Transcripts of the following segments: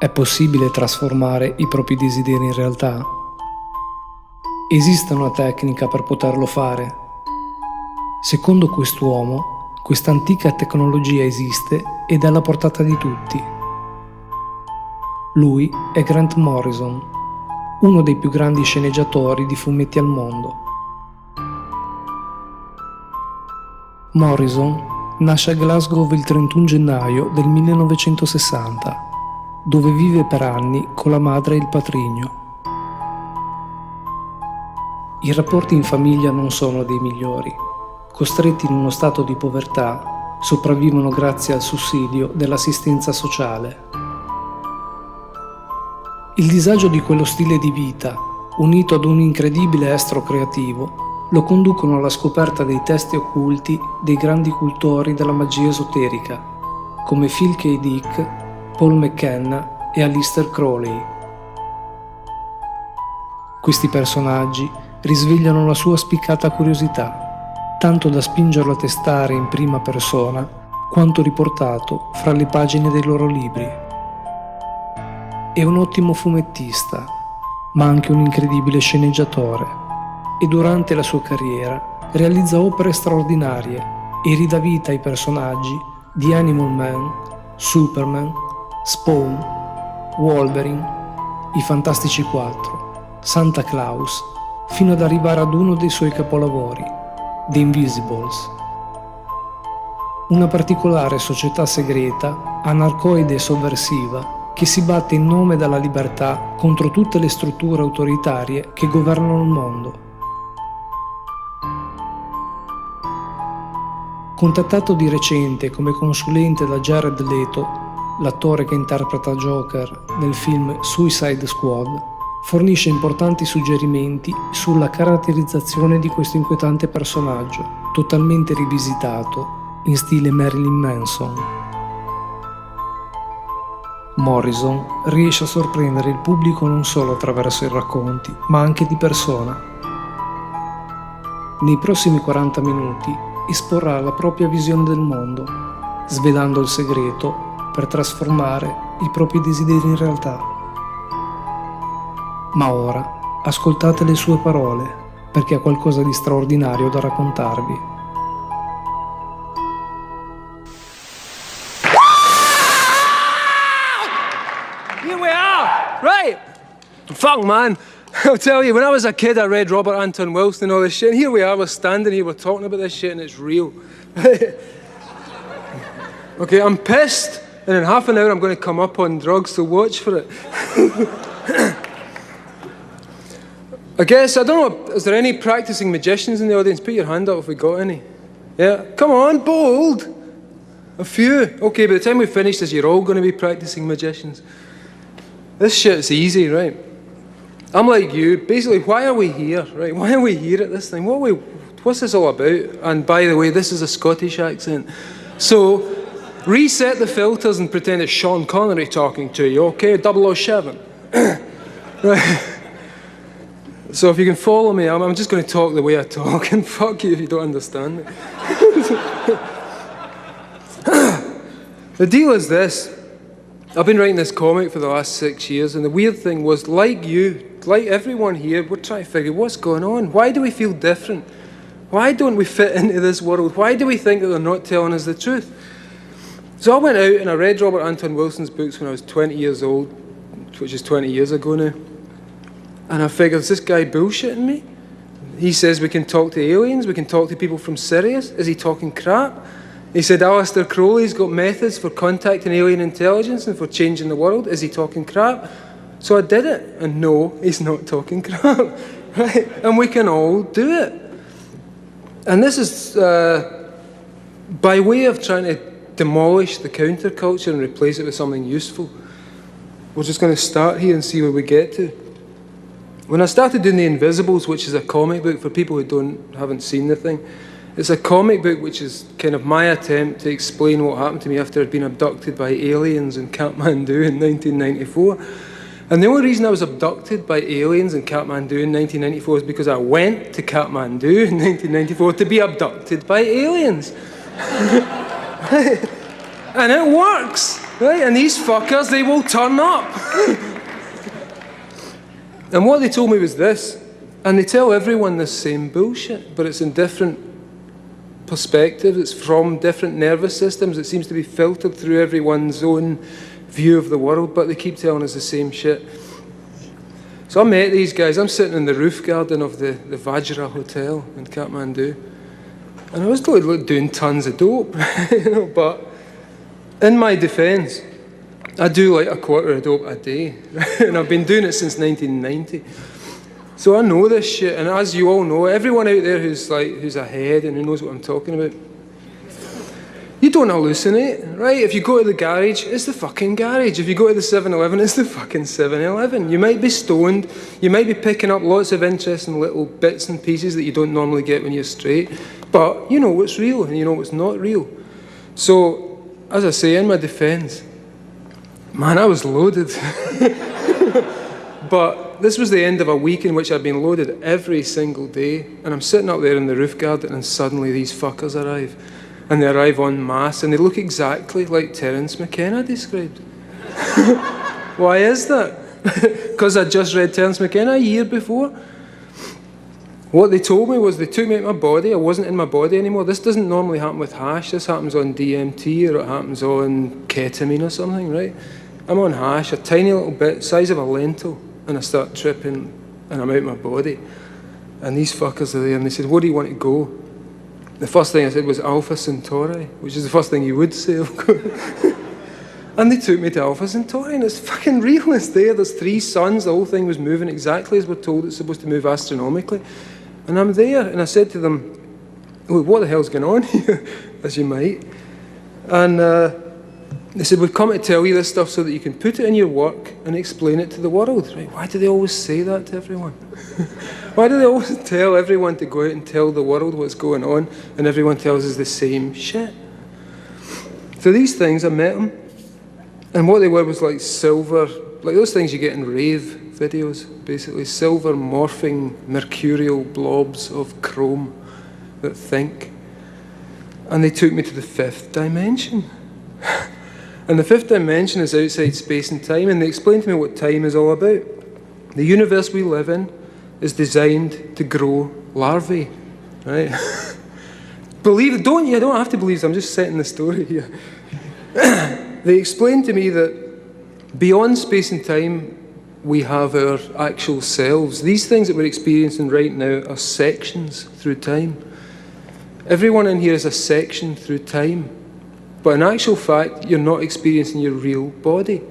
È possibile trasformare i propri desideri in realtà? Esiste una tecnica per poterlo fare? Secondo quest'uomo, questa antica tecnologia esiste ed è alla portata di tutti. Lui è Grant Morrison, uno dei più grandi sceneggiatori di fumetti al mondo. Morrison nasce a Glasgow il 31 gennaio del 1960, dove vive per anni con la madre e il patrigno. I rapporti in famiglia non sono dei migliori. Costretti in uno stato di povertà, sopravvivono grazie al sussidio dell'assistenza sociale. Il disagio di quello stile di vita, unito ad un incredibile estro creativo, lo conducono alla scoperta dei testi occulti dei grandi cultori della magia esoterica, come Phil K. Dick, Paul McKenna e Aleister Crowley. Questi personaggi risvegliano la sua spiccata curiosità, tanto da spingerlo a testare in prima persona quanto riportato fra le pagine dei loro libri. È un ottimo fumettista, ma anche un incredibile sceneggiatore, e durante la sua carriera realizza opere straordinarie e ridà vita ai personaggi di Animal Man, Superman, Spawn, Wolverine, i Fantastici 4, Santa Claus, fino ad arrivare ad uno dei suoi capolavori, The Invisibles. Una particolare società segreta, anarcoide e sovversiva, che si batte in nome della libertà contro tutte le strutture autoritarie che governano il mondo. Contattato di recente come consulente da Jared Leto, l'attore che interpreta Joker nel film Suicide Squad, fornisce importanti suggerimenti sulla caratterizzazione di questo inquietante personaggio, totalmente rivisitato in stile Marilyn Manson. Morrison riesce a sorprendere il pubblico non solo attraverso i racconti, ma anche di persona. Nei prossimi 40 minuti esporrà la propria visione del mondo, svelando il segreto per trasformare i propri desideri in realtà. Ma ora ascoltate le sue parole, perché ha qualcosa di straordinario da raccontarvi. Here we are, right? Fuck, man. I'll tell you, when I was a kid, I read Robert Anton Wilson and all this shit, and here we are, we're standing here, we're talking about this shit, and it's real. Okay, I'm pissed, and in half an hour I'm going to come up on drugs, so watch for it. I guess, I don't know, is there any practicing magicians in the audience? Put your hand up if we got any. Yeah, come on, bold. A few. Okay, by the time we finish this, you're all going to be practicing magicians. This shit's easy, right? I'm like you. Basically, why are we here, right? Why are we here at this thing? What's this all about? And by the way, this is a Scottish accent. So, reset the filters and pretend it's Sean Connery talking to you, okay? 007. Right. So if you can follow me, I'm just going to talk the way I talk, and fuck you if you don't understand me. The deal is this. I've been writing this comic for the last 6 years, and the weird thing was, like you, like everyone here, we're trying to figure what's going on. Why do we feel different? Why don't we fit into this world? Why do we think that they're not telling us the truth? So I went out and I read Robert Anton Wilson's books when I was 20 years old, which is 20 years ago now. And I figured, is this guy bullshitting me? He says we can talk to aliens, we can talk to people from Sirius. Is he talking crap? He said Aleister Crowley's got methods for contacting alien intelligence and for changing the world. Is he talking crap? So I did it. And no, he's not talking crap. Right? And we can all do it. And this is by way of trying to demolish the counterculture and replace it with something useful. We're just going to start here and see where we get to. When I started doing The Invisibles, which is a comic book for people who haven't seen the thing, it's a comic book which is kind of my attempt to explain what happened to me after I'd been abducted by aliens in Kathmandu in 1994. And the only reason I was abducted by aliens in Kathmandu in 1994 is because I went to Kathmandu in 1994 to be abducted by aliens. And it works. Right, and these fuckers, they will turn up. And what they told me was this, and they tell everyone this same bullshit, but it's in different perspectives, it's from different nervous systems, it seems to be filtered through everyone's own view of the world, but they keep telling us the same shit. So I met these guys, I'm sitting in the roof garden of the Vajra Hotel in Kathmandu, and I was doing tons of dope, you know, but in my defence, I do like a quarter of dope a day, and I've been doing it since 1990. So I know this shit, and as you all know, everyone out there who's ahead and who knows what I'm talking about, you don't hallucinate, right? If you go to the garage, it's the fucking garage. If you go to the 7-Eleven, it's the fucking 7-Eleven. You might be stoned, you might be picking up lots of interesting little bits and pieces that you don't normally get when you're straight, but you know what's real and you know what's not real. So, as I say, in my defence, man, I was loaded. But this was the end of a week in which I'd been loaded every single day, and I'm sitting up there in the roof garden, and suddenly these fuckers arrive. And they arrive en masse, and they look exactly like Terence McKenna described. Why is that? Because I'd just read Terence McKenna a year before. What they told me was they took me out of my body. I wasn't in my body anymore. This doesn't normally happen with hash. This happens on DMT, or it happens on ketamine or something, right? I'm on hash, a tiny little bit, size of a lentil, and I start tripping, and I'm out of my body. And these fuckers are there, and they said, "Where do you want to go?" The first thing I said was Alpha Centauri, which is the first thing you would say, of course. And they took me to Alpha Centauri, and it's fucking real. It's there. There's 3 suns. The whole thing was moving exactly as we're told it's supposed to move astronomically. And I'm there, and I said to them, "Well, what the hell's going on here?" As you might. And they said, "We've come to tell you this stuff so that you can put it in your work and explain it to the world." Right? Why do they always say that to everyone? Why do they always tell everyone to go out and tell the world what's going on, and everyone tells us the same shit? So these things, I met them, and what they were was like silver, like those things you get in rave videos, basically silver morphing mercurial blobs of chrome that think. And they took me to the 5th dimension. And the 5th dimension is outside space and time, and they explained to me what time is all about. The universe we live in is designed to grow larvae, right? Believe it, don't you? I don't have to believe it, I'm just setting the story here. They explained to me that beyond space and time, we have our actual selves. These things that we're experiencing right now are sections through time. Everyone in here is a section through time. But in actual fact, you're not experiencing your real body.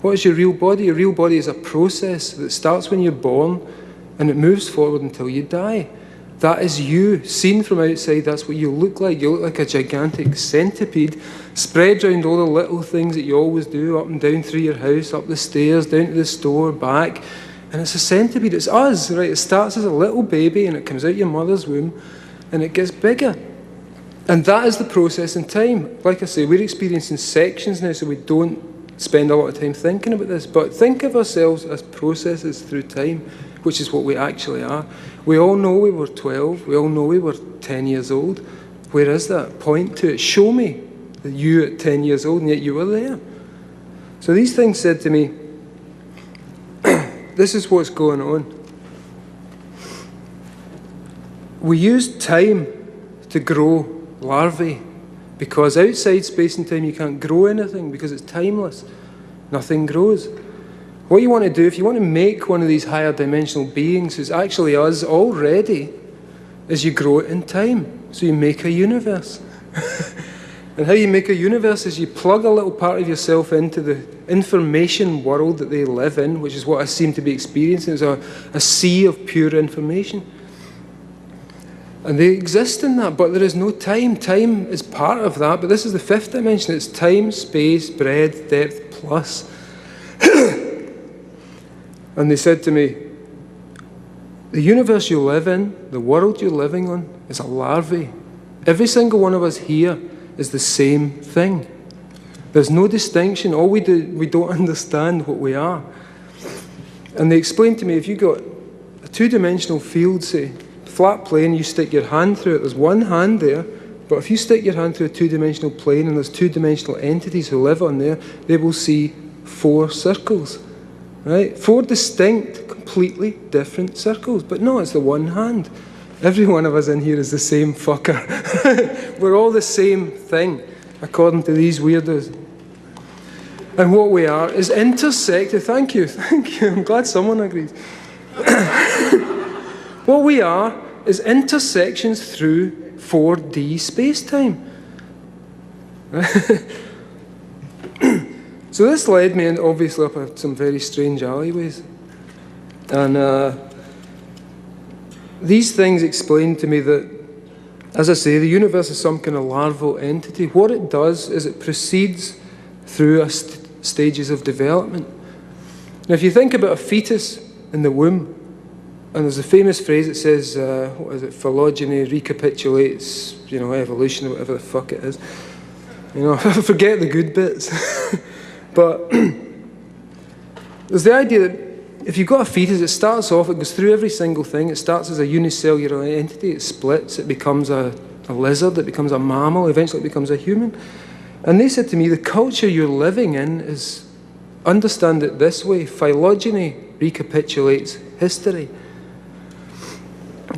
What is your real body? Your real body is a process that starts when you're born and it moves forward until you die. That is you. Seen from outside, that's what you look like. You look like a gigantic centipede spread around all the little things that you always do, up and down through your house, up the stairs, down to the store, back. And it's a centipede. It's us, right? It starts as a little baby and it comes out your mother's womb and it gets bigger. And that is the process in time. Like I say, we're experiencing sections now, so we don't spend a lot of time thinking about this. But think of ourselves as processes through time, which is what we actually are. We all know we were 12. We all know we were 10 years old. Where is that? Point to it. Show me that you at 10 years old, and yet you were there. So these things said to me, this is what's going on. We use time to grow larvae, because outside space and time you can't grow anything because it's timeless. Nothing grows. What you want to do, if you want to make one of these higher dimensional beings who's actually us already, is you grow it in time. So you make a universe. And how you make a universe is you plug a little part of yourself into the information world that they live in, which is what I seem to be experiencing. It's a sea of pure information. And they exist in that, but there is no time. Time is part of that, but this is the 5th dimension. It's time, space, breadth, depth, plus. And they said to me, the universe you live in, the world you're living on, is a larvae. Every single one of us here is the same thing. There's no distinction. All we do, we don't understand what we are. And they explained to me, if you got a 2-dimensional field, say, flat plane, you stick your hand through it, there's one hand there, But if you stick your hand through a two-dimensional plane and there's two-dimensional entities who live on there, they will see 4 circles, right? 4 distinct, completely different circles. But no, it's the one hand. Every one of us in here is the same fucker. We're all the same thing, according to these weirdos. And what we are is intersected. Thank you. I'm glad someone agrees. What we are is intersections through 4D space-time. So this led me, obviously, up some very strange alleyways. And these things explain to me that, as I say, the universe is some kind of larval entity. What it does is it proceeds through stages of development. Now, if you think about a fetus in the womb, and there's a famous phrase that says, what is it, phylogeny recapitulates, you know, evolution, or whatever the fuck it is. You know, forget the good bits. But there's the idea that if you've got a fetus, it starts off, it goes through every single thing. It starts as a unicellular entity, it splits, it becomes a lizard, it becomes a mammal, eventually it becomes a human. And they said to me, the culture you're living in is, understand it this way, phylogeny recapitulates history.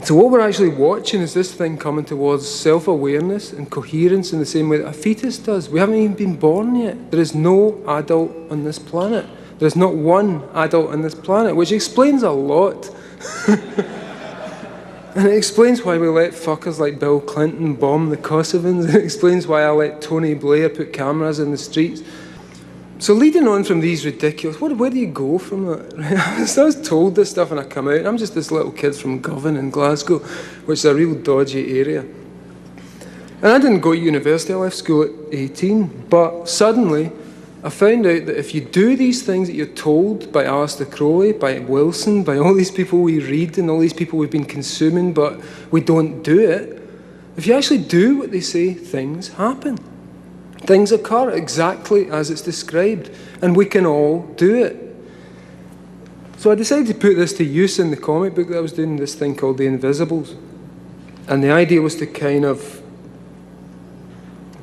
So what we're actually watching is this thing coming towards self-awareness and coherence in the same way that a fetus does. We haven't even been born yet. There is no adult on this planet. There's not one adult on this planet, which explains a lot. And it explains why we let fuckers like Bill Clinton bomb the Kosovans. It explains why I let Tony Blair put cameras in the streets. So leading on from these ridiculous, where do you go from that? So I was told this stuff and I come out, and I'm just this little kid from Govan in Glasgow, which is a real dodgy area. And I didn't go to university, I left school at 18, but suddenly I found out that if you do these things that you're told by Aleister Crowley, by Wilson, by all these people we read and all these people we've been consuming, but we don't do it, if you actually do what they say, things happen. Things occur exactly as it's described, and we can all do it. So I decided to put this to use in the comic book that I was doing, this thing called The Invisibles. And the idea was to kind of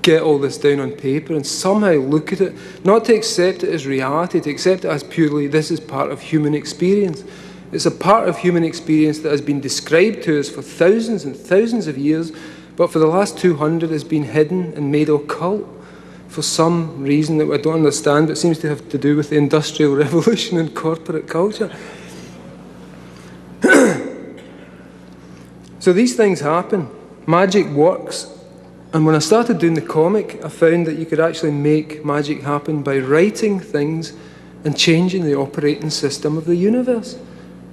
get all this down on paper and somehow look at it, not to accept it as reality, to accept it as purely, this is part of human experience. It's a part of human experience that has been described to us for thousands and thousands of years, but for the last 200 has been hidden and made occult for some reason that I don't understand, but seems to have to do with the Industrial Revolution and corporate culture. So these things happen. Magic works. And when I started doing the comic, I found that you could actually make magic happen by writing things and changing the operating system of the universe.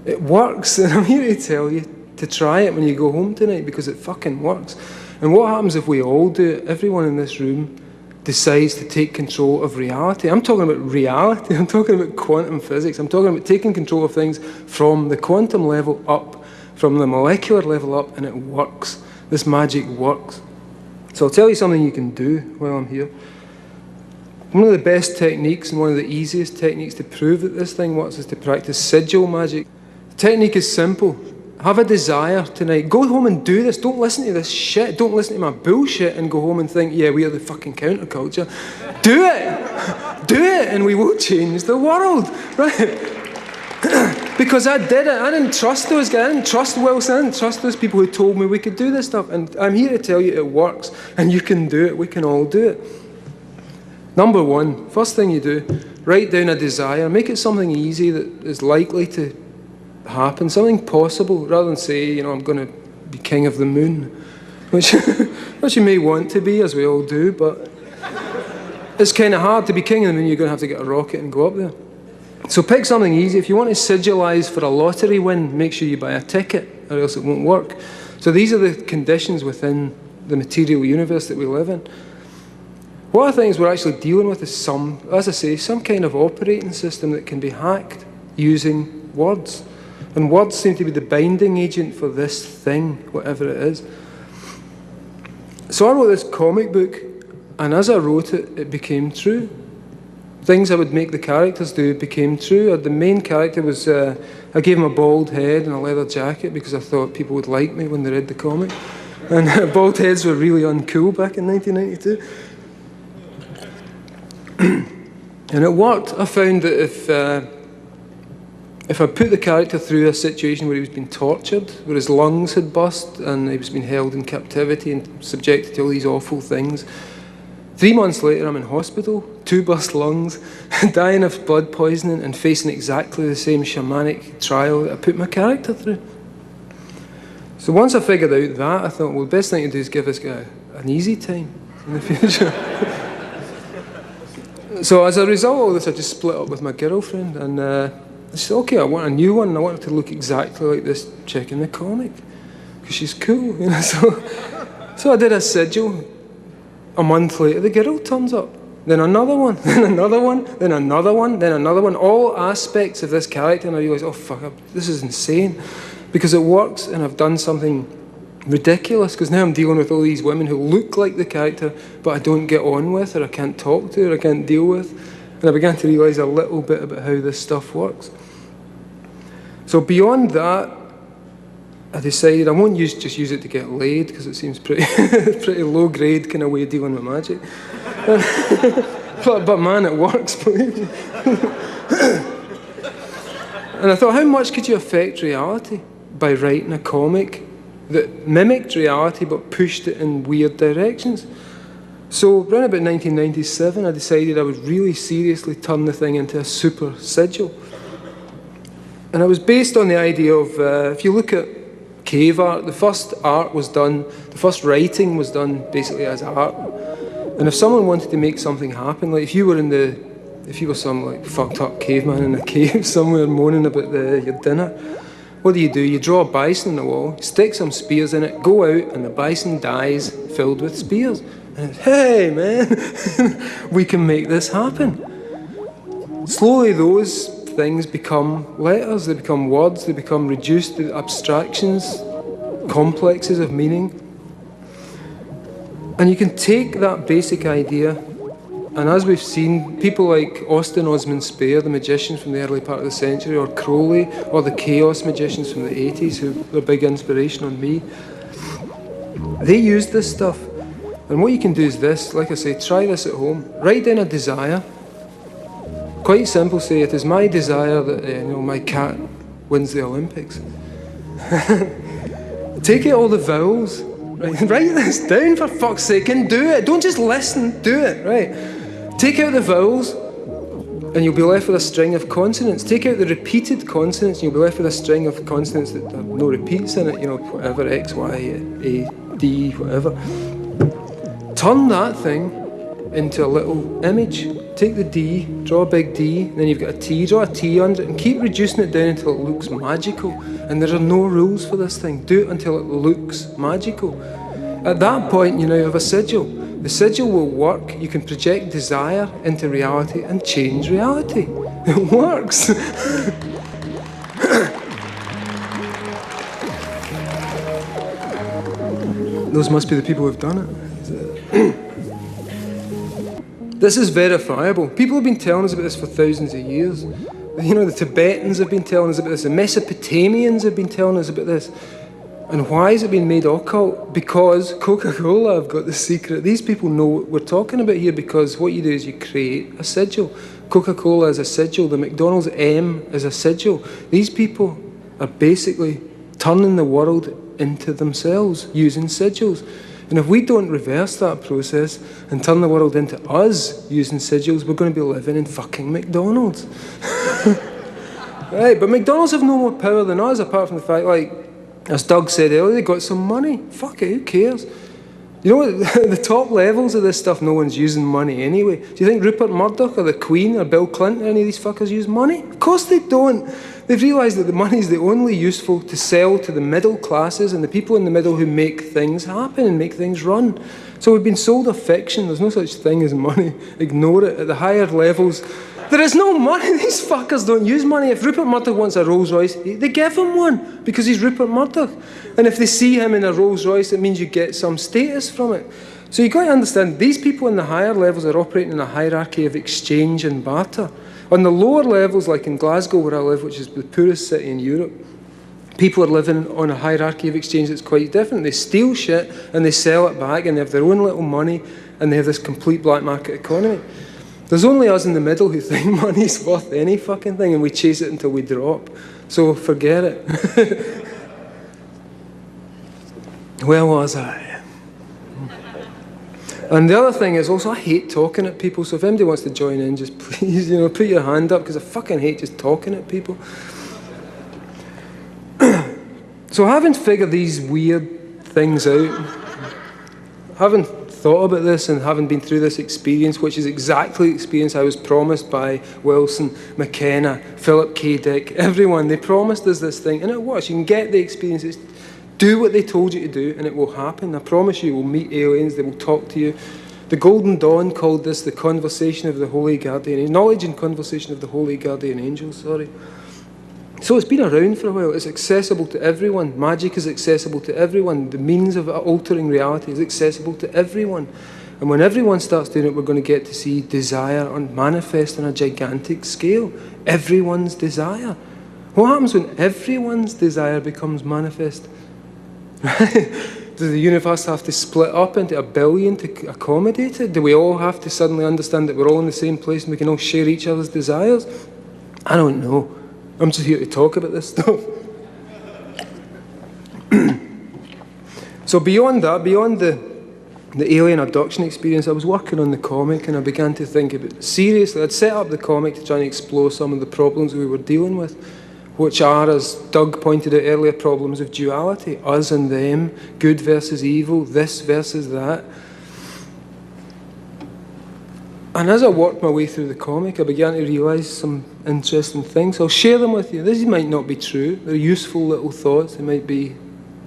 It works, and I'm here to tell you to try it when you go home tonight, because it fucking works. And what happens if we all do it? Everyone in this room decides to take control of reality. I'm talking about reality. I'm talking about quantum physics. I'm talking about taking control of things from the quantum level up, from the molecular level up, and it works. This magic works. So I'll tell you something you can do while I'm here. One of the best techniques and one of the easiest techniques to prove that this thing works is to practice sigil magic. The technique is simple. Have a desire tonight. Go home and do this. Don't listen to this shit. Don't listen to my bullshit and go home and think, yeah, we are the fucking counterculture. Do it. Do it, and we will change the world. Right? Because I did it. I didn't trust those guys. I didn't trust Wilson. I didn't trust those people who told me we could do this stuff. And I'm here to tell you it works. And you can do it. We can all do it. Number one, first thing you do, write down a desire. Make it something easy that is likely to happen, something possible, rather than say, you know, I'm going to be king of the moon, which you may want to be, as we all do, but it's kind of hard to be king of the moon. You're going to have to get a rocket and go up there. So pick something easy. If you want to sigilize for a lottery win, make sure you buy a ticket, or else it won't work. So these are the conditions within the material universe that we live in. What I think is we're actually dealing with is as I say, some kind of operating system that can be hacked using words. And words seem to be the binding agent for this thing, whatever it is. So I wrote this comic book, and as I wrote it, it became true. Things I would make the characters do became true. The main character was, I gave him a bald head and a leather jacket because I thought people would like me when they read the comic. And bald heads were really uncool back in 1992. And it worked. I found that if I put the character through a situation where he was being tortured, where his lungs had burst and he was being held in captivity and subjected to all these awful things, 3 months later I'm in hospital, 2 burst lungs, dying of blood poisoning and facing exactly the same shamanic trial that I put my character through. So once I figured out that, I thought, well, the best thing to do is give this guy an easy time in the future. So as a result of all this, I just split up with my girlfriend, and I said, okay, I want a new one, and I want it to look exactly like this chick in the comic, because she's cool, you know. So I did a sigil. A month later, the girl turns up. Then another one, then another one, then another one, then another one. All aspects of this character, and I realised, oh fuck, this is insane. Because it works, and I've done something ridiculous, because now I'm dealing with all these women who look like the character, but I don't get on with, or I can't talk to, or I can't deal with. And I began to realise a little bit about how this stuff works. So beyond that, I decided I won't just use it to get laid, because it seems pretty pretty low grade kind of way of dealing with magic. But man, it works, believe me. And I thought, how much could you affect reality by writing a comic that mimicked reality but pushed it in weird directions? So around about 1997, I decided I would really seriously turn the thing into a super sigil. And it was based on the idea of, if you look at cave art, the first writing was done basically as art. And if someone wanted to make something happen, like if you were some like fucked up caveman in a cave somewhere moaning about your dinner, what do? You draw a bison on the wall, stick some spears in it, go out, and the bison dies filled with spears. And it's, hey man, we can make this happen. Slowly those things become letters, they become words, they become reduced to abstractions, complexes of meaning. And you can take that basic idea, and as we've seen, people like Austin Osman Spare, the magician from the early part of the century, or Crowley, or the Chaos magicians from the 80s, who were a big inspiration on me, they used this stuff. And what you can do is this, like I say, try this at home. Write down a desire. Quite simple, say, it is my desire that my cat wins the Olympics. Take out all the vowels. Right? Write this down, for fuck's sake, and do it. Don't just listen, do it, right? Take out the vowels, and you'll be left with a string of consonants. Take out the repeated consonants, and you'll be left with a string of consonants that have no repeats in it, whatever, X, Y, A, D, whatever. Turn that thing into a little image. Take the D, draw a big D, then you've got a T, draw a T under it, and keep reducing it down until it looks magical. And there are no rules for this thing. Do it until it looks magical. At that point, you now have a sigil. The sigil will work. You can project desire into reality and change reality. It works. Those must be the people who've done it. This is verifiable. People have been telling us about this for thousands of years. The Tibetans have been telling us about this. The Mesopotamians have been telling us about this. And why has it been made occult? Because Coca-Cola have got the secret. These people know what we're talking about here, because what you do is you create a sigil. Coca-Cola is a sigil. The McDonald's M is a sigil. These people are basically turning the world into themselves using sigils. And if we don't reverse that process and turn the world into us using sigils, we're going to be living in fucking McDonald's. Right, but McDonald's have no more power than us, apart from the fact, like, as Doug said earlier, they got some money. Fuck it, who cares? You know what? The top levels of this stuff, no one's using money anyway. Do you think Rupert Murdoch or the Queen or Bill Clinton or any of these fuckers use money? Of course they don't. They've realised that the money is the only useful to sell to the middle classes and the people in the middle who make things happen and make things run. So we've been sold a fiction. There's no such thing as money. Ignore it. At the higher levels, there is no money. These fuckers don't use money. If Rupert Murdoch wants a Rolls Royce, they give him one because he's Rupert Murdoch. And if they see him in a Rolls Royce, it means you get some status from it. So you've got to understand, these people in the higher levels are operating in a hierarchy of exchange and barter. On the lower levels, like in Glasgow where I live, which is the poorest city in Europe, People are living on a hierarchy of exchange that's quite different. They steal shit and they sell it back and they have their own little money and they have this complete black market economy. There's only us in the middle who think money's worth any fucking thing and we chase it until we drop. So forget it. Where was I? And the other thing is also I hate talking at people, so if anybody wants to join in, just please, put your hand up, because I fucking hate just talking at people. So having figured these weird things out, having thought about this and having been through this experience, which is exactly the experience I was promised by Wilson, McKenna, Philip K. Dick, everyone, they promised us this thing, and it was. You can get the experiences, do what they told you to do, and it will happen. I promise you will meet aliens, they will talk to you. The Golden Dawn called this the conversation of the Holy Guardian, knowledge and conversation of the Holy Guardian Angels, sorry. So it's been around for a while, it's accessible to everyone. Magic is accessible to everyone. The means of altering reality is accessible to everyone. And when everyone starts doing it, we're going to get to see desire manifest on a gigantic scale. Everyone's desire. What happens when everyone's desire becomes manifest? Does the universe have to split up into a billion to accommodate it? Do we all have to suddenly understand that we're all in the same place and we can all share each other's desires? I don't know. I'm just here to talk about this stuff. So beyond that, beyond the alien abduction experience, I was working on the comic and I began to think about it seriously. I'd set up the comic to try and explore some of the problems we were dealing with, which are, as Doug pointed out earlier, problems of duality, us and them, good versus evil, this versus that. And as I worked my way through the comic, I began to realise some interesting things. I'll share them with you. These might not be true. They're useful little thoughts. You might be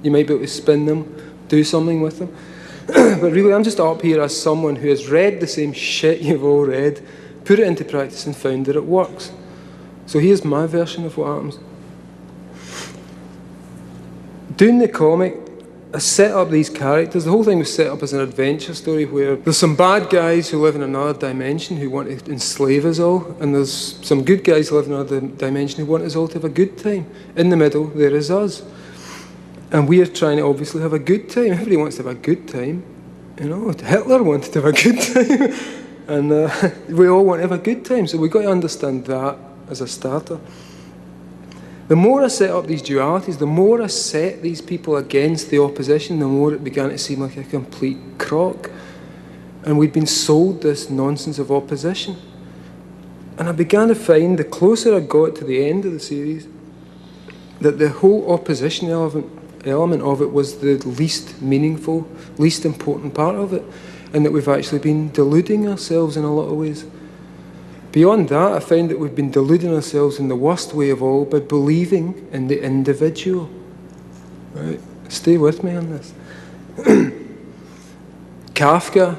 able to spin them, do something with them. But really, I'm just up here as someone who has read the same shit you've all read, put it into practice and found that it works. So here's my version of what happens. Doing the comic, I set up these characters. The whole thing was set up as an adventure story where there's some bad guys who live in another dimension who want to enslave us all, and there's some good guys who live in another dimension who want us all to have a good time. In the middle, there is us. And we are trying to obviously have a good time. Everybody wants to have a good time. Hitler wanted to have a good time. And we all want to have a good time, so we've got to understand that as a starter. The more I set up these dualities, the more I set these people against the opposition, the more it began to seem like a complete crock. And we'd been sold this nonsense of opposition. And I began to find, the closer I got to the end of the series, that the whole opposition element of it was the least meaningful, least important part of it, and that we've actually been deluding ourselves in a lot of ways. Beyond that, I find that we've been deluding ourselves in the worst way of all by believing in the individual. Right? Stay with me on this. Kafka,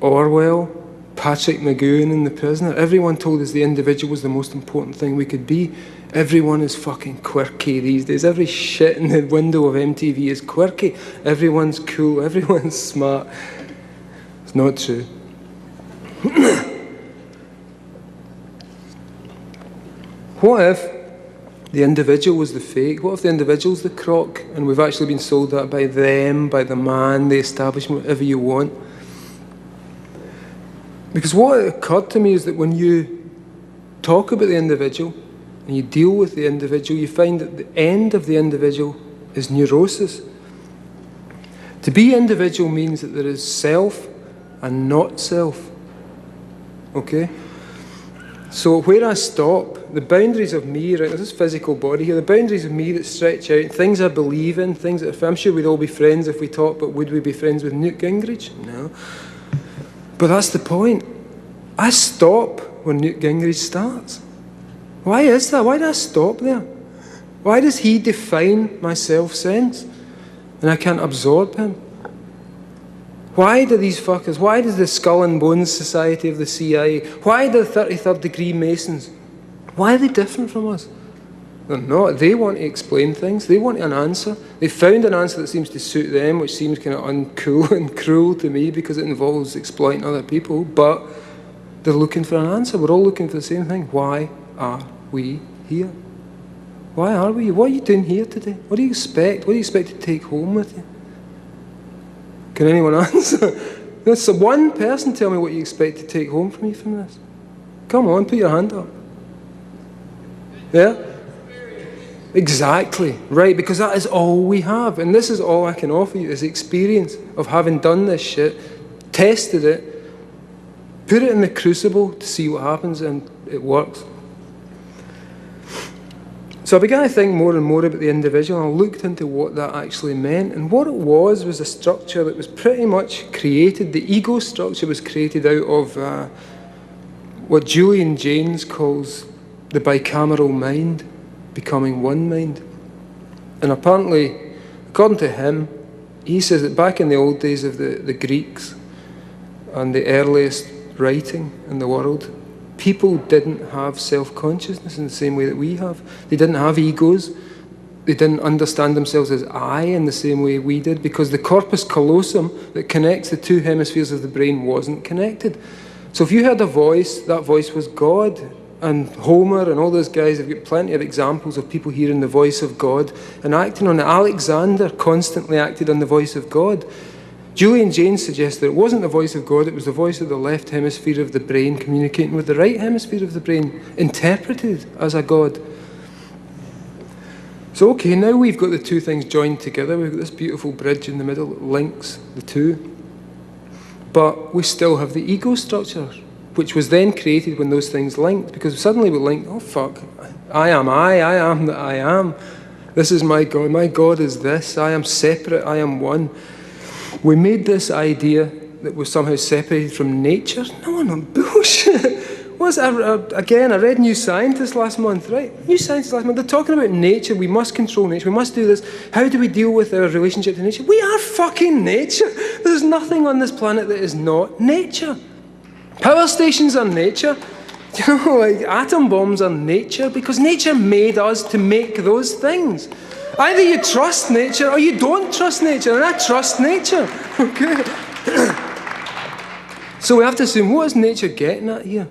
Orwell, Patrick McGowan in The Prisoner, everyone told us the individual was the most important thing we could be. Everyone is fucking quirky these days. Every shit in the window of MTV is quirky. Everyone's cool, everyone's smart. It's not true. What if the individual was the fake? What if the individual's the crock and we've actually been sold that by them, by the man, the establishment, whatever you want? Because what occurred to me is that when you talk about the individual and you deal with the individual, you find that the end of the individual is neurosis. To be individual means that there is self and not self. Okay? So where I stop, the boundaries of me, right, there's this physical body here, the boundaries of me that stretch out, things I believe in, things that I'm sure we'd all be friends if we talked, but would we be friends with Newt Gingrich? No. But that's the point. I stop when Newt Gingrich starts. Why is that? Why do I stop there? Why does he define my self-sense and I can't absorb him? Why do these fuckers, why does the Skull and Bones Society of the CIA, why do the 33rd degree Masons, why are they different from us? They're not. They want to explain things. They want an answer. They found an answer that seems to suit them, which seems kind of uncool and cruel to me because it involves exploiting other people, but they're looking for an answer. We're all looking for the same thing. Why are we here? Why are we? What are you doing here today? What do you expect? What do you expect to take home with you? Can anyone answer? There's one person tell me what you expect to take home from this. Come on, put your hand up. Yeah? Exactly. Right, because that is all we have. And this is all I can offer you, is the experience of having done this shit, tested it, put it in the crucible to see what happens, and it works. So I began to think more and more about the individual, and I looked into what that actually meant. And what it was a structure that was pretty much created, the ego structure was created out of what Julian Jaynes calls the bicameral mind, becoming one mind. And apparently, according to him, he says that back in the old days of the Greeks and the earliest writing in the world, people didn't have self-consciousness in the same way that we have. They didn't have egos. They didn't understand themselves as I in the same way we did, because the corpus callosum that connects the two hemispheres of the brain wasn't connected. So if you heard a voice, that voice was God. And Homer and all those guys have got plenty of examples of people hearing the voice of God and acting on it. Alexander constantly acted on the voice of God. Julian Jaynes suggests that it wasn't the voice of God, it was the voice of the left hemisphere of the brain communicating with the right hemisphere of the brain, interpreted as a God. So okay, now we've got the two things joined together. We've got this beautiful bridge in the middle that links the two. But we still have the ego structure, which was then created when those things linked, because suddenly we linked, oh fuck, I am that I am. This is my God is this, I am separate, I am one. We made this idea that we're somehow separated from nature. No, bullshit. Again, I read New Scientist last month, right? New Scientist last month, they're talking about nature, we must control nature, we must do this. How do we deal with our relationship to nature? We are fucking nature. There's nothing on this planet that is not nature. Power stations are nature. You know, like atom bombs are nature, because nature made us to make those things. Either you trust nature or you don't trust nature, and I trust nature. Okay. So we have to assume, what is nature getting at here?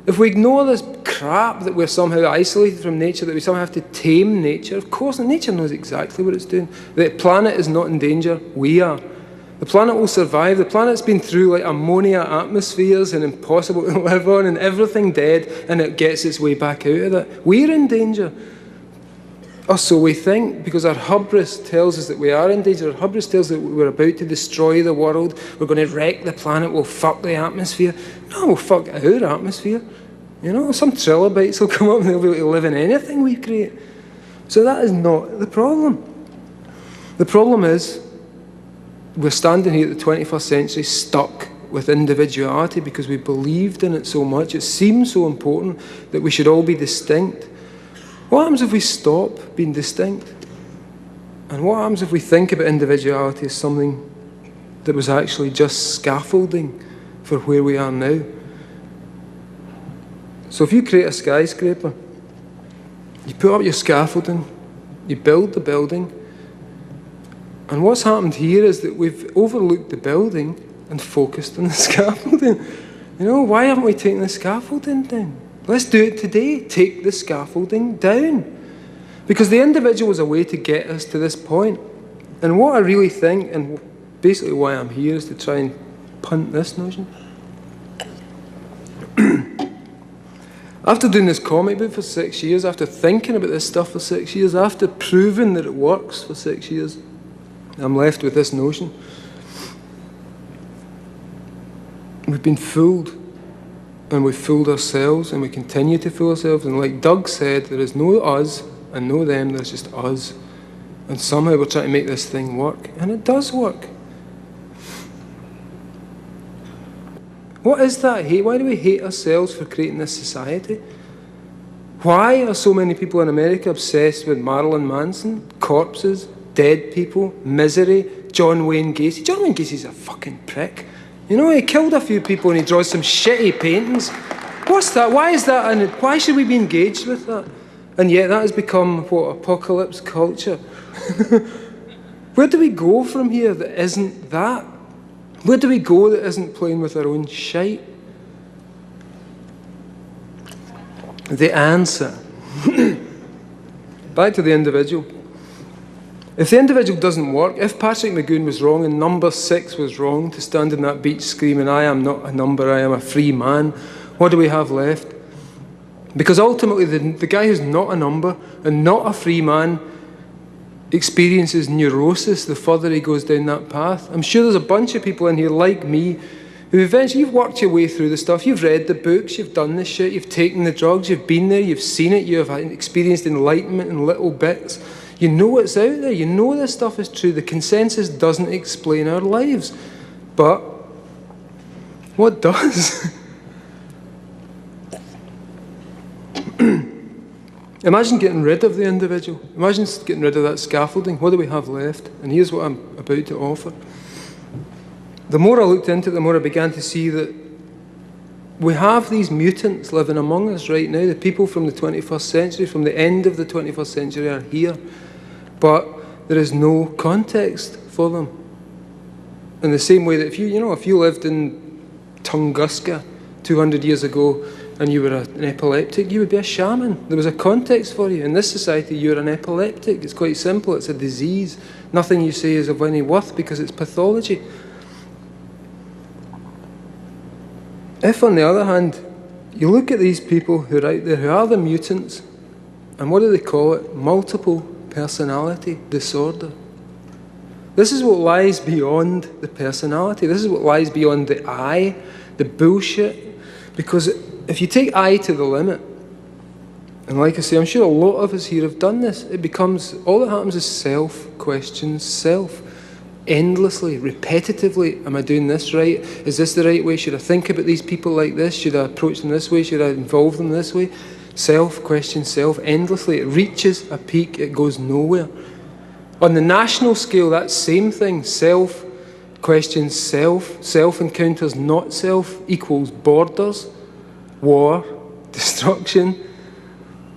If we ignore this crap that we're somehow isolated from nature, that we somehow have to tame nature, of course, nature knows exactly what it's doing. The planet is not in danger, we are. The planet will survive. The planet's been through like ammonia atmospheres and impossible to live on, and everything dead, and it gets its way back out of that. We're in danger. Or so we think, because our hubris tells us that we are in danger. Our hubris tells us that we're about to destroy the world. We're going to wreck the planet. We'll fuck the atmosphere. No, we'll fuck our atmosphere. You know, some trilobites will come up and they'll be able to live in anything we create. So that is not the problem. The problem is, we're standing here at the 21st century stuck with individuality because we believed in it so much. It seemed so important that we should all be distinct. What happens if we stop being distinct? And what happens if we think about individuality as something that was actually just scaffolding for where we are now? So if you create a skyscraper, you put up your scaffolding, you build the building, and what's happened here is that we've overlooked the building and focused on the scaffolding. You know, why haven't we taken the scaffolding down? Let's do it today. Take the scaffolding down. Because the individual was a way to get us to this point. And what I really think, and basically why I'm here, is to try and punt this notion. After doing this comic book for 6 years, after thinking about this stuff for 6 years, after proving that it works for 6 years, I'm left with this notion. We've been fooled, and we've fooled ourselves, and we continue to fool ourselves. And like Doug said, there is no us and no them, there's just us. And somehow we're trying to make this thing work, and it does work. What is that hate? Why do we hate ourselves for creating this society? Why are so many people in America obsessed with Marilyn Manson, corpses, dead people, misery, John Wayne Gacy? John Wayne Gacy's a fucking prick. You know, he killed a few people and he draws some shitty paintings. What's that? Why is that? And why should we be engaged with that? And yet that has become, what, apocalypse culture. Where do we go from here that isn't that? Where do we go that isn't playing with our own shite? The answer, back to the individual. If the individual doesn't work, if Patrick McGoon was wrong and number 6 was wrong, to stand on that beach screaming, I am not a number, I am a free man, what do we have left? Because ultimately the guy who's not a number and not a free man experiences neurosis the further he goes down that path. I'm sure there's a bunch of people in here like me who eventually, you've worked your way through the stuff, you've read the books, you've done this shit, you've taken the drugs, you've been there, you've seen it, you've experienced enlightenment in little bits. You know what's out there, you know this stuff is true. The consensus doesn't explain our lives. But what does? Imagine getting rid of the individual. Imagine getting rid of that scaffolding. What do we have left? And here's what I'm about to offer. The more I looked into it, the more I began to see that we have these mutants living among us right now. The people from the 21st century, from the end of the 21st century are here. But there is no context for them. In the same way that if you lived in Tunguska 200 years ago and you were an epileptic, you would be a shaman. There was a context for you. In this society, you're an epileptic. It's quite simple. It's a disease. Nothing you say is of any worth because it's pathology. If, on the other hand, you look at these people who are out there, who are the mutants, and what do they call it? Multiple personality disorder. This is what lies beyond the personality. This is what lies beyond the I, the bullshit. Because if you take I to the limit, and like I say, I'm sure a lot of us here have done this, it becomes, all that happens is self questions self. Endlessly, repetitively, am I doing this right? Is this the right way? Should I think about these people like this? Should I approach them this way? Should I involve them this way? Self, question self, endlessly. It reaches a peak, it goes nowhere. On the national scale, that same thing, self, questions self, self encounters not self, equals borders, war, destruction.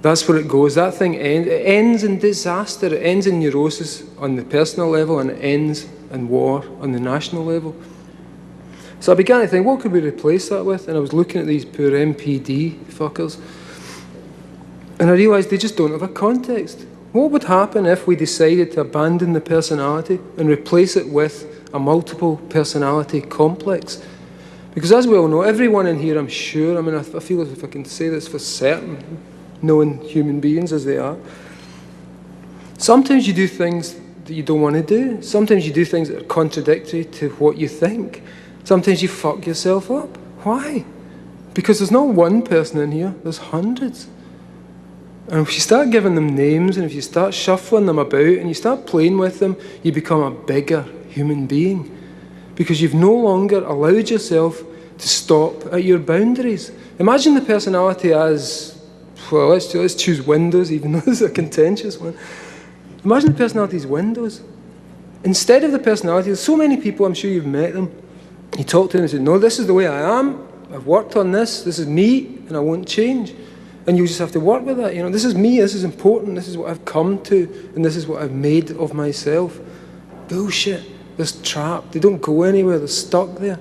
That's where it goes. That thing ends. It ends in disaster. It ends in neurosis on the personal level, and it ends in war on the national level. So I began to think, what could we replace that with? And I was looking at these poor MPD fuckers, and I realised they just don't have a context. What would happen if we decided to abandon the personality and replace it with a multiple personality complex? Because as we all know, everyone in here, I'm sure, I mean, I feel as if I can say this for certain, knowing human beings as they are, sometimes you do things that you don't want to do. Sometimes you do things that are contradictory to what you think. Sometimes you fuck yourself up. Why? Because there's not one person in here, there's hundreds. And if you start giving them names, and if you start shuffling them about, and you start playing with them, you become a bigger human being. Because you've no longer allowed yourself to stop at your boundaries. Imagine the personality as, well, let's choose Windows, even though this is a contentious one. Imagine the personality as Windows. Instead of the personality, there's so many people, I'm sure you've met them, you talk to them and say, no, this is the way I am, I've worked on this is me, and I won't change. And you just have to work with that, this is me, this is important, this is what I've come to, and this is what I've made of myself. Bullshit. They're trapped, they don't go anywhere, they're stuck there.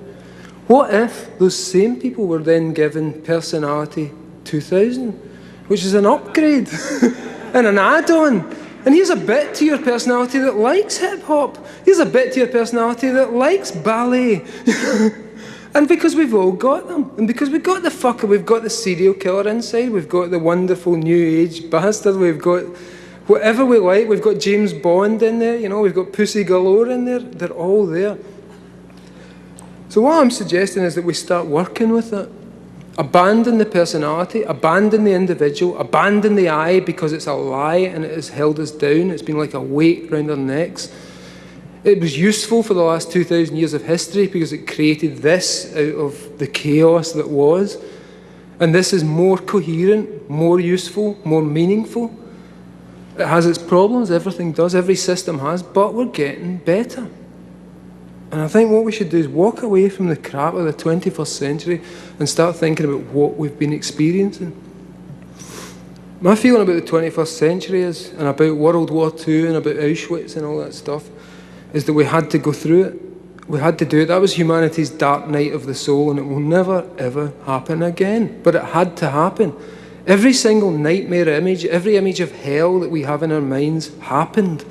What if those same people were then given personality 2000, which is an upgrade and an add-on? And here's a bit to your personality that likes hip-hop. Here's a bit to your personality that likes ballet. And because we've all got them, and because we've got the fucker, we've got the serial killer inside, we've got the wonderful new age bastard, we've got whatever we like, we've got James Bond in there, we've got Pussy Galore in there, they're all there. So what I'm suggesting is that we start working with it. Abandon the personality, abandon the individual, abandon the I because it's a lie and it has held us down. It's been like a weight around our necks. It was useful for the last 2,000 years of history because it created this out of the chaos that was. And this is more coherent, more useful, more meaningful. It has its problems, everything does, every system has, but we're getting better. And I think what we should do is walk away from the crap of the 21st century and start thinking about what we've been experiencing. My feeling about the 21st century is, and about World War II and about Auschwitz and all that stuff, is that we had to go through it. We had to do it. That was humanity's dark night of the soul, and it will never, ever happen again. But it had to happen. Every single nightmare image, every image of hell that we have in our minds happened.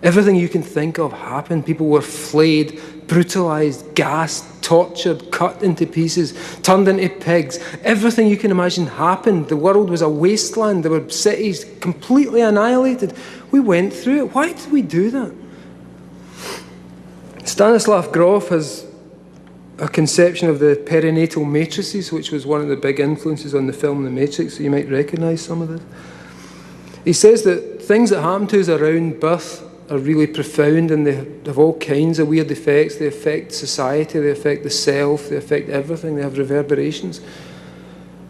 Everything you can think of happened. People were flayed, brutalized, gassed, tortured, cut into pieces, turned into pigs. Everything you can imagine happened. The world was a wasteland. There were cities completely annihilated. We went through it. Why did we do that? Stanislav Grof has a conception of the perinatal matrices, which was one of the big influences on the film The Matrix, so you might recognise some of this. He says that things that happen to us around birth are really profound, and they have all kinds of weird effects. They affect society, they affect the self, they affect everything, they have reverberations.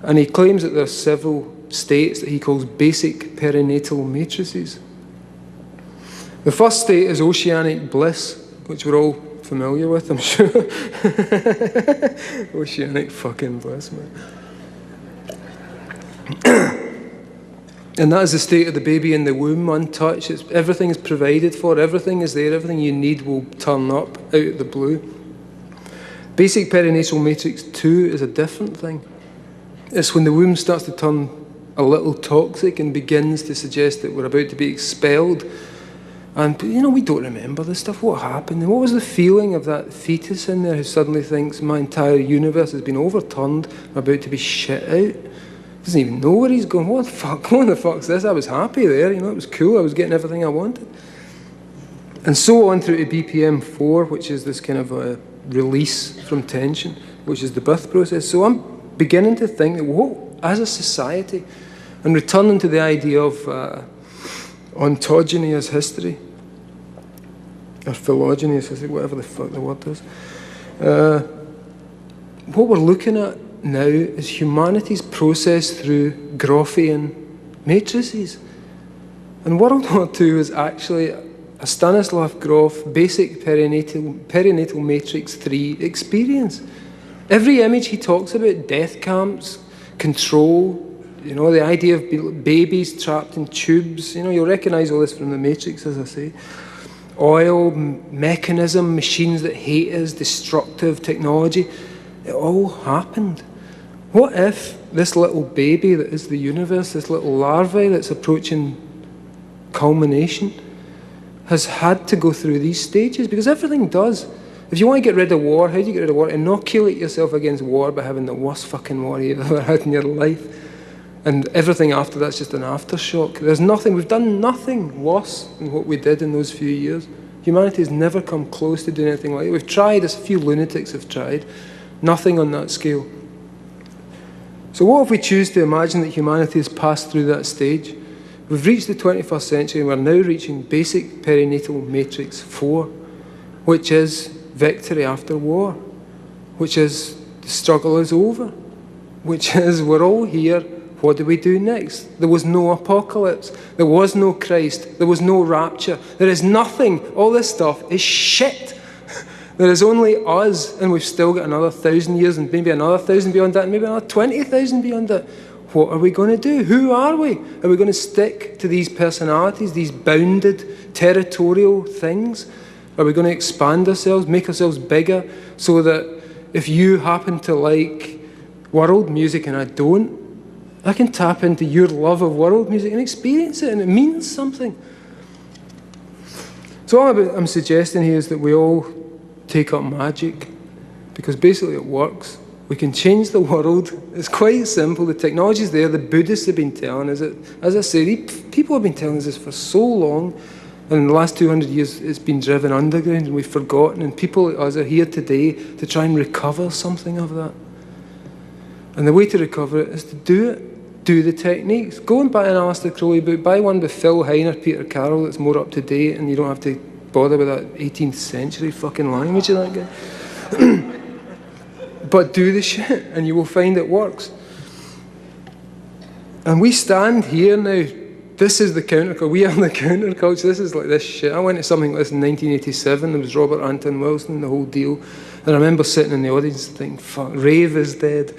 And he claims that there are several states that he calls basic perinatal matrices. The first state is oceanic bliss, which we're all familiar with, I'm sure. Oceanic fucking bliss, man. And that is the state of the baby in the womb, untouched. Everything is provided for, everything is there, everything you need will turn up out of the blue. Basic perinatal matrix 2 is a different thing. It's when the womb starts to turn a little toxic and begins to suggest that we're about to be expelled. And, you know, we don't remember this stuff. What happened? And what was the feeling of that fetus in there who suddenly thinks my entire universe has been overturned, I'm about to be shit out? Doesn't even know where he's going. What the fuck? What the fuck's this? I was happy there, you know, it was cool. I was getting everything I wanted. And so on through to BPM 4, which is this kind of a release from tension, which is the birth process. So I'm beginning to think that, whoa, as a society, and returning to the idea of ontogeny as history, or phylogeny as history, whatever the fuck the word is. What we're looking at now is humanity's process through Grofian matrices. And World War II is actually a Stanislav Grof basic perinatal matrix 3 experience. Every image he talks about, death camps, control, you know, the idea of babies trapped in tubes, you know, you'll recognise all this from the Matrix, as I say. Oil, mechanism, machines that hate us, destructive technology, it all happened. What if this little baby that is the universe, this little larvae that's approaching culmination, has had to go through these stages? Because everything does. If you want to get rid of war, how do you get rid of war? Inoculate yourself against war by having the worst fucking war you've ever had in your life. And everything after that's just an aftershock. There's nothing, we've done nothing worse than what we did in those few years. Humanity has never come close to doing anything like it. We've tried, as a few lunatics have tried. Nothing on that scale. So what if we choose to imagine that humanity has passed through that stage? We've reached the 21st century and we're now reaching basic perinatal matrix 4, which is victory after war, which is the struggle is over, which is we're all here. What do we do next? There was no apocalypse. There was no Christ. There was no rapture. There is nothing. All this stuff is shit. There is only us, and we've still got another 1,000 years, and maybe another 1,000 beyond that, and maybe another 20,000 beyond that. What are we going to do? Who are we? Are we going to stick to these personalities, these bounded, territorial things? Are we going to expand ourselves, make ourselves bigger, so that if you happen to like world music and I don't, I can tap into your love of world music and experience it, and it means something. So all I'm suggesting here is that we all take up magic, because basically it works. We can change the world. It's quite simple. The technology's there. The Buddhists have been telling us it. As I say, people have been telling us this for so long, and in the last 200 years it's been driven underground and we've forgotten, and people like us are here today to try and recover something of that. And the way to recover it is to do it. Do the techniques. Go and buy an Aleister Crowley book. Buy one with Phil Hine or Peter Carroll that's more up to date, and you don't have to bother with that 18th century fucking language of that guy. But do the shit, and you will find it works. And we stand here now. This is the counterculture. We are the counterculture. This is like this shit. I went to something like this in 1987. There was Robert Anton Wilson, the whole deal. And I remember sitting in the audience and thinking, fuck, rave is dead.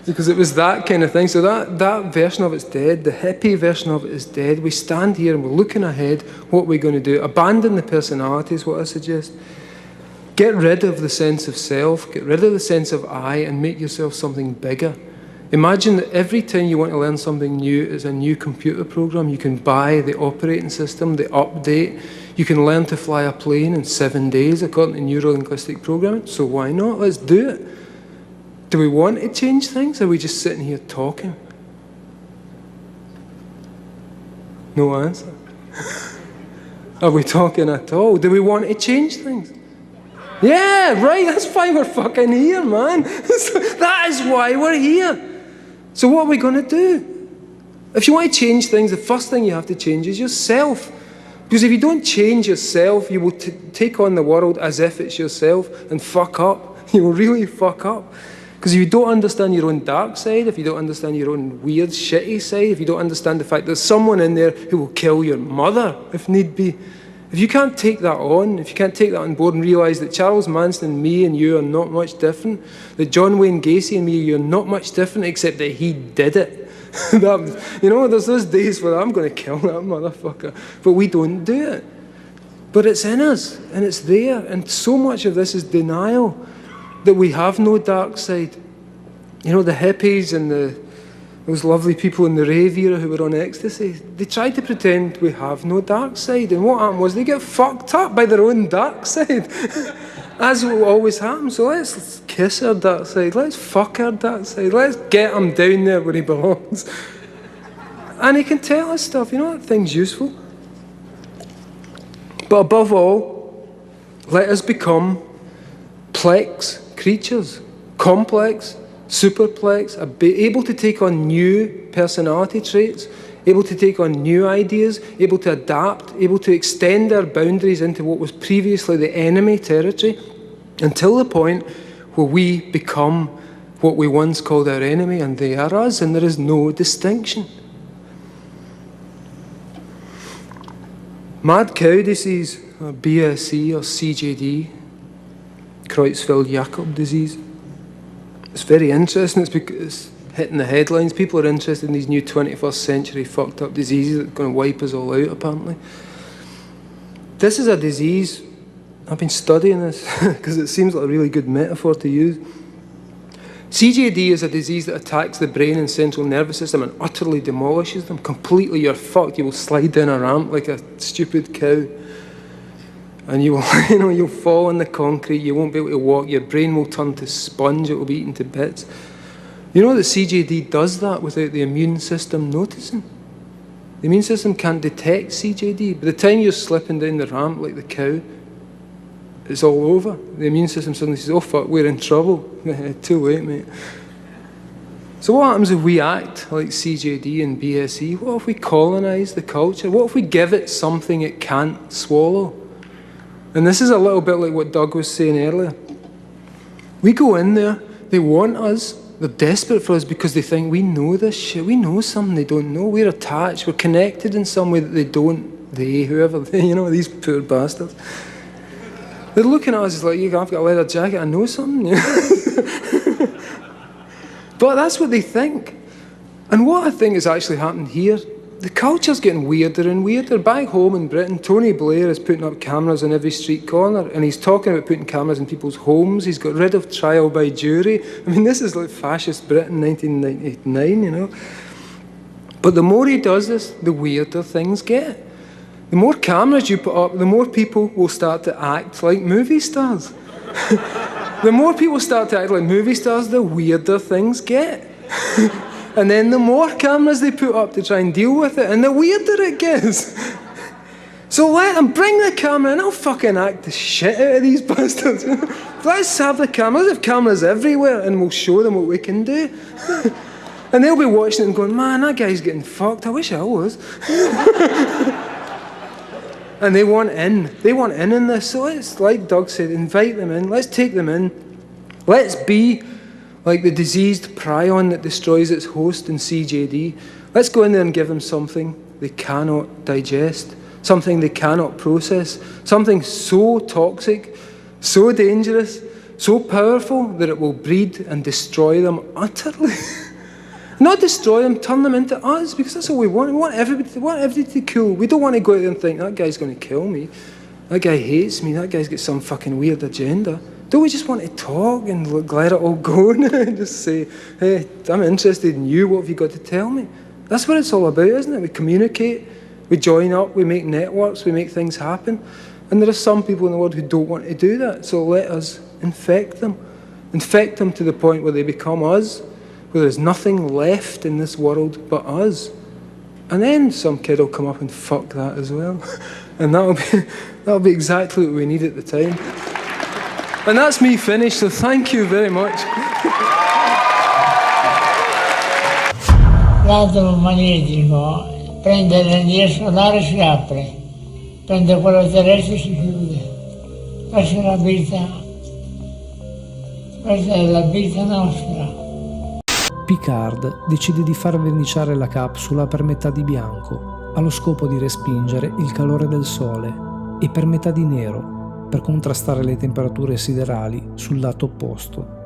Because it was that kind of thing. So that version of it's dead. The hippie version of it is dead. We stand here and we're looking ahead. What are we going to do? Abandon the personality is what I suggest. Get rid of the sense of self. Get rid of the sense of I and make yourself something bigger. Imagine that every time you want to learn something new, it's a new computer program. You can buy the operating system, the update. You can learn to fly a plane in 7 days according to neuro-linguistic programming. So why not? Let's do it. Do we want to change things? Or are we just sitting here talking? No answer. Are we talking at all? Do we want to change things? Yeah, right, that's why we're fucking here, man. That is why we're here. So what are we going to do? If you want to change things, the first thing you have to change is yourself. Because if you don't change yourself, you will take on the world as if it's yourself and fuck up. You will really fuck up. Because if you don't understand your own dark side, if you don't understand your own weird, shitty side, if you don't understand the fact there's someone in there who will kill your mother, if need be, if you can't take that on, if you can't take that on board and realise that Charles Manson and me and you are not much different, that John Wayne Gacy and me, you're not much different except that he did it. You know, there's those days where I'm going to kill that motherfucker, but we don't do it. But it's in us, and it's there, and so much of this is denial, that we have no dark side. You know, the hippies and those lovely people in the rave era who were on ecstasy, they tried to pretend we have no dark side, and what happened was they get fucked up by their own dark side, as will always happen. So let's kiss our dark side, let's fuck our dark side, let's get him down there where he belongs. And he can tell us stuff, you know, that thing's useful. But above all, let us become plex creatures, complex, superplex, able to take on new personality traits, able to take on new ideas, able to adapt, able to extend our boundaries into what was previously the enemy territory, until the point where we become what we once called our enemy and they are us, and there is no distinction. Mad cow disease, or BSE or CJD, Creutzfeldt-Jakob disease. It's very interesting. It's because it's hitting the headlines. People are interested in these new 21st century fucked up diseases that are going to wipe us all out, apparently. This is a disease, I've been studying this because it seems like a really good metaphor to use. CJD is a disease that attacks the brain and central nervous system and utterly demolishes them. Completely, you're fucked. You will slide down a ramp like a stupid cow. And you will, you'll fall on the concrete, you won't be able to walk, your brain will turn to sponge, it will be eaten to bits. You know that CJD does that without the immune system noticing? The immune system can't detect CJD. By the time you're slipping down the ramp like the cow, it's all over. The immune system suddenly says, oh fuck, we're in trouble. Too late, mate. So what happens if we act like CJD and BSE? What if we colonise the culture? What if we give it something it can't swallow? And this is a little bit like what Doug was saying earlier. We go in there, they want us, they're desperate for us because they think we know this shit, we know something they don't know, we're attached, we're connected in some way that they don't, whoever, these poor bastards. They're looking at us as like, I've got a leather jacket, I know something. But that's what they think. And what I think has actually happened here, the culture's getting weirder and weirder. Back home in Britain, Tony Blair is putting up cameras on every street corner, and he's talking about putting cameras in people's homes. He's got rid of trial by jury. I mean, this is like fascist Britain, 1999, But the more he does this, the weirder things get. The more cameras you put up, the more people will start to act like movie stars. The more people start to act like movie stars, the weirder things get. And then the more cameras they put up to try and deal with it, and the weirder it gets. So let them bring the camera and I'll fucking act the shit out of these bastards. Let's have the cameras. Let's have cameras everywhere and we'll show them what we can do. And they'll be watching it and going, man, that guy's getting fucked. I wish I was. And they want in. They want in this. So let's, like Doug said, invite them in. Let's take them in. Let's be like the diseased prion that destroys its host in CJD. Let's go in there and give them something they cannot digest, something they cannot process, something so toxic, so dangerous, so powerful that it will breed and destroy them utterly. Not destroy them, turn them into us, because that's all we want. We want everybody to be cool. We don't want to go out there and think, that guy's going to kill me. That guy hates me. That guy's got some fucking weird agenda. Don't we just want to talk and let it all go and just say, hey, I'm interested in you, what have you got to tell me? That's what it's all about, isn't it? We communicate, we join up, we make networks, we make things happen. And there are some people in the world who don't want to do that, so let us infect them. Infect them to the point where they become us, where there's nothing left in this world but us. And then some kid will come up and fuck that as well. And that'll be exactly what we need at the time. And that's me finished, so thank you very much. L'atomo magnetico prende l'energia solare, si apre, prende quello terrestre e si chiude. Questa è la vita, questa è la vita nostra. Picard decide di far verniciare la capsula per metà di bianco, allo scopo di respingere il calore del Sole, e per metà di nero, per contrastare le temperature siderali sul lato opposto.